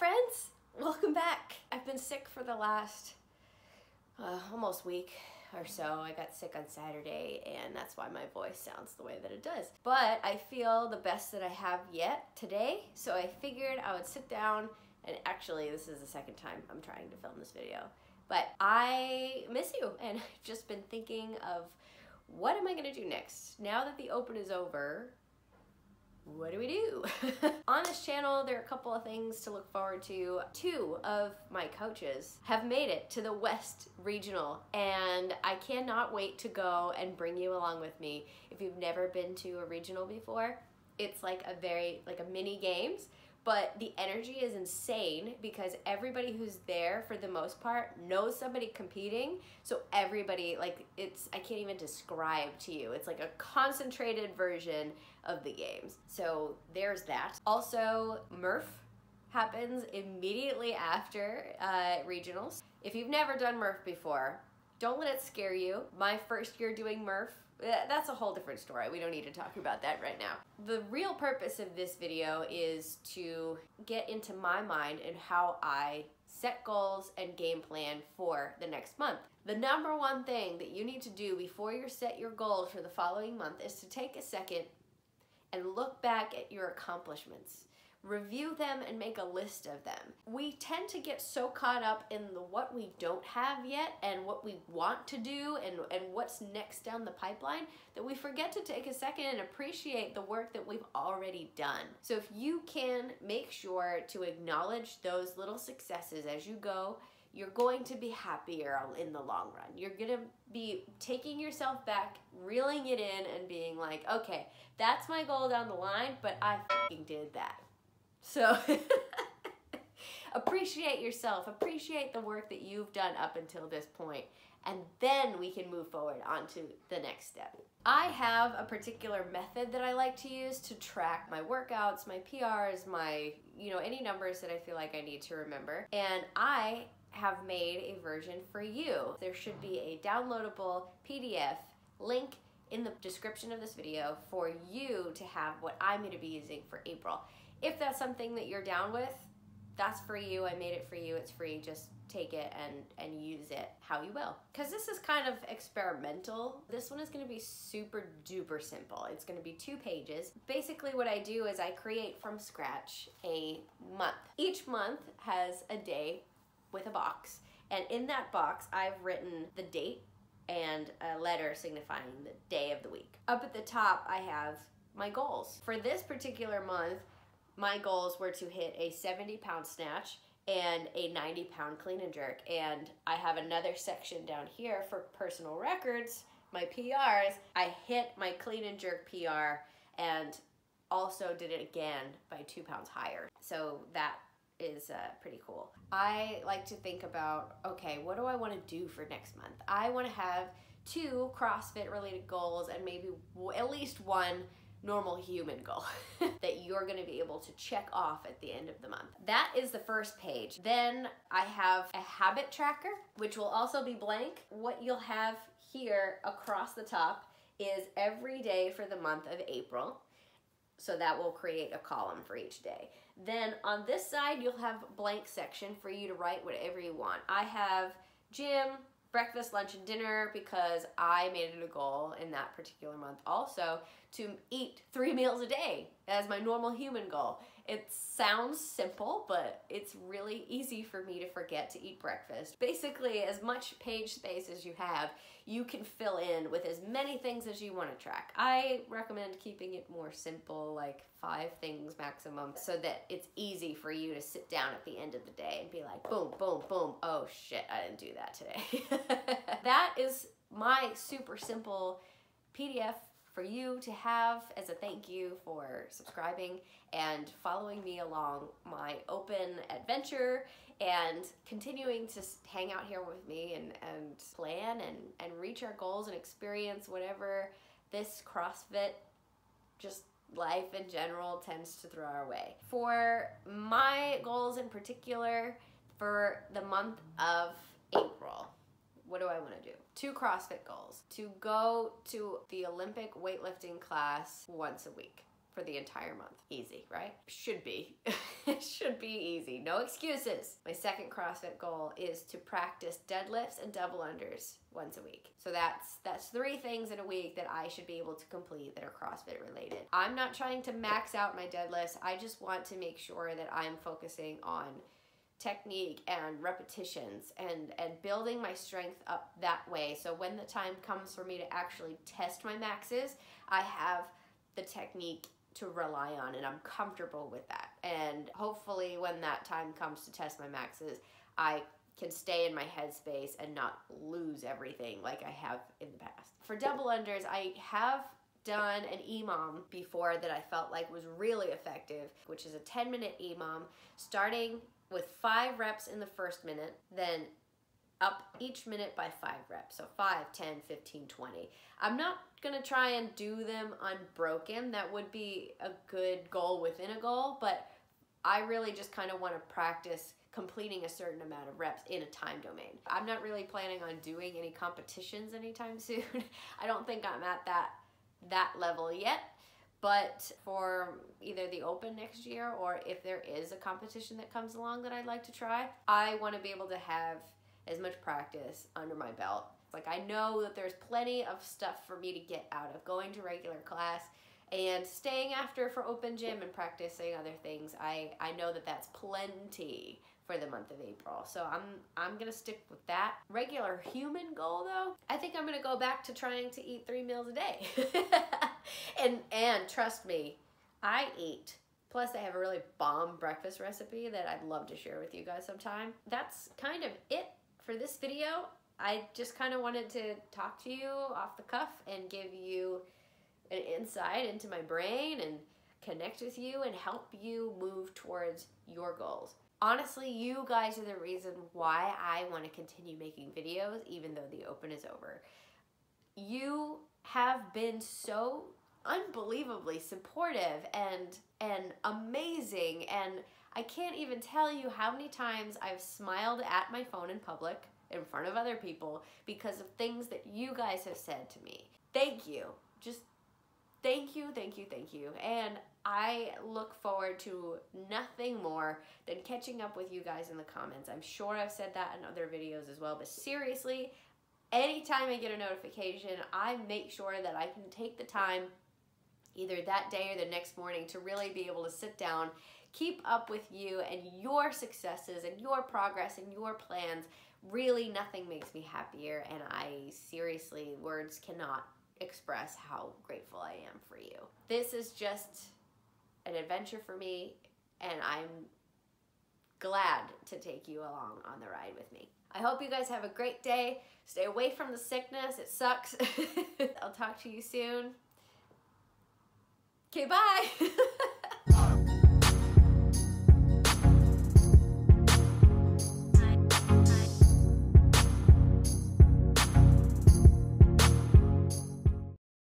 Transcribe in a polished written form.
friends, welcome back. I've been sick for the last almost week or so. I got sick on Saturday and that's why my voice sounds the way that it does. But I feel the best that I have yet today, so I figured I would sit down and actually this is the second time I'm trying to film this video. But I miss you and I've just been thinking of what am I gonna do next? Now that the open is over, what do we do? On this channel, there are a couple of things to look forward to. Two of my coaches have made it to the West Regional, and I cannot wait to go and bring you along with me. If you've never been to a regional before, it's like a mini games, but the energy is insane because everybody who's there for the most part knows somebody competing. So everybody, I can't even describe to you. It's like a concentrated version of the games. So there's that. Also, Murph happens immediately after regionals. If you've never done Murph before, don't let it scare you. My first year doing Murph, that's a whole different story. We don't need to talk about that right now. The real purpose of this video is to get into my mind and how I set goals and game plan for the next month. The number one thing that you need to do before you set your goals for the following month is to take a second and look back at your accomplishments. Review them and make a list of them. We tend to get so caught up in what we don't have yet and what we want to do and what's next down the pipeline that we forget to take a second and appreciate the work that we've already done. So if you can make sure to acknowledge those little successes as you go, you're going to be happier in the long run. You're gonna be taking yourself back, reeling it in and being like, okay, that's my goal down the line, but I f***ing did that. So appreciate yourself, appreciate the work that you've done up until this point, and then we can move forward on to the next step. I have a particular method that I like to use to track my workouts, my PRs, my, any numbers that I feel like I need to remember. And I have made a version for you. There should be a downloadable PDF link in the description of this video for you to have what I'm going to be using for April. If that's something that you're down with, that's for you. I made it for you. It's free. Just take it and use it how you will. Because this is kind of experimental. This one is going to be super duper simple. It's going to be 2 pages. Basically what I do is I create from scratch a month. Each month has a day with a box. And in that box, I've written the date and a letter signifying the day of the week. Up at the top, I have my goals. For this particular month, my goals were to hit a 70-pound snatch and a 90-pound clean and jerk. And I have another section down here for personal records, my PRs. I hit my clean and jerk PR and also did it again by 2 pounds higher. So that is pretty cool. I like to think about, okay, what do I want to do for next month? I want to have 2 CrossFit related goals and maybe at least 1 normal human goal that you're going to be able to check off at the end of the month. That is the first page. Then I have a habit tracker, which will also be blank. What you'll have here across the top is every day for the month of April. So that will create a column for each day. Then on this side, you'll have a blank section for you to write whatever you want. I have gym, breakfast, lunch, and dinner because I made it a goal in that particular month also to eat 3 meals a day as my normal human goal. It sounds simple, but it's really easy for me to forget to eat breakfast. Basically, as much page space as you have, you can fill in with as many things as you want to track. I recommend keeping it more simple, like 5 things maximum, so that it's easy for you to sit down at the end of the day and be like, boom, boom, boom, oh shit, I didn't do that today. That is my super simple PDF for you to have as a thank you for subscribing and following me along my open adventure and continuing to hang out here with me and plan and reach our goals and experience whatever this CrossFit, just life in general, tends to throw our way. For my goals in particular for the month of April, what do I want to do? 2 CrossFit goals. To go to the Olympic weightlifting class once a week. for the entire month. Easy, right? Should be. It should be easy. No excuses. My second CrossFit goal is to practice deadlifts and double unders once a week. So that's 3 things in a week that I should be able to complete that are CrossFit related. I'm not trying to max out my deadlifts. I just want to make sure that I'm focusing on technique and repetitions and building my strength up that way. So when the time comes for me to actually test my maxes, I have the technique to rely on and I'm comfortable with that. And hopefully when that time comes to test my maxes, I can stay in my headspace and not lose everything like I have in the past. For double unders, I have done an EMOM before that I felt like was really effective, which is a 10-minute EMOM, starting with 5 reps in the first minute, then up each minute by 5 reps. So 5, 10, 15, 20. I'm not gonna try and do them unbroken. That would be a good goal within a goal, but I really just kind of want to practice completing a certain amount of reps in a time domain. I'm not really planning on doing any competitions anytime soon. I don't think I'm at that level yet. But for either the Open next year or if there is a competition that comes along that I'd like to try, I want to be able to have as much practice under my belt. Like, I know that there's plenty of stuff for me to get out of going to regular class and staying after for Open Gym and practicing other things. I know that that's plenty for the month of April. So I'm gonna stick with that. Regular human goal though, I think I'm gonna go back to trying to eat 3 meals a day. and trust me, I eat. Plus I have a really bomb breakfast recipe that I'd love to share with you guys sometime. That's kind of it for this video. I just kind of wanted to talk to you off the cuff and give you an insight into my brain and connect with you and help you move towards your goals. Honestly, you guys are the reason why I want to continue making videos even though the Open is over. You have been so unbelievably supportive and amazing, and I can't even tell you how many times I've smiled at my phone in public in front of other people because of things that you guys have said to me. Thank you. Just thank you, thank you, thank you. And I look forward to nothing more than catching up with you guys in the comments. I'm sure I've said that in other videos as well, but seriously, anytime I get a notification, I make sure that I can take the time either that day or the next morning to really be able to sit down, keep up with you and your successes and your progress and your plans. Really, nothing makes me happier, and I seriously, words cannot express how grateful I am for you. This is just an adventure for me, and I'm glad to take you along on the ride with me. I hope you guys have a great day. Stay away from the sickness. It sucks. I'll talk to you soon. Okay, bye.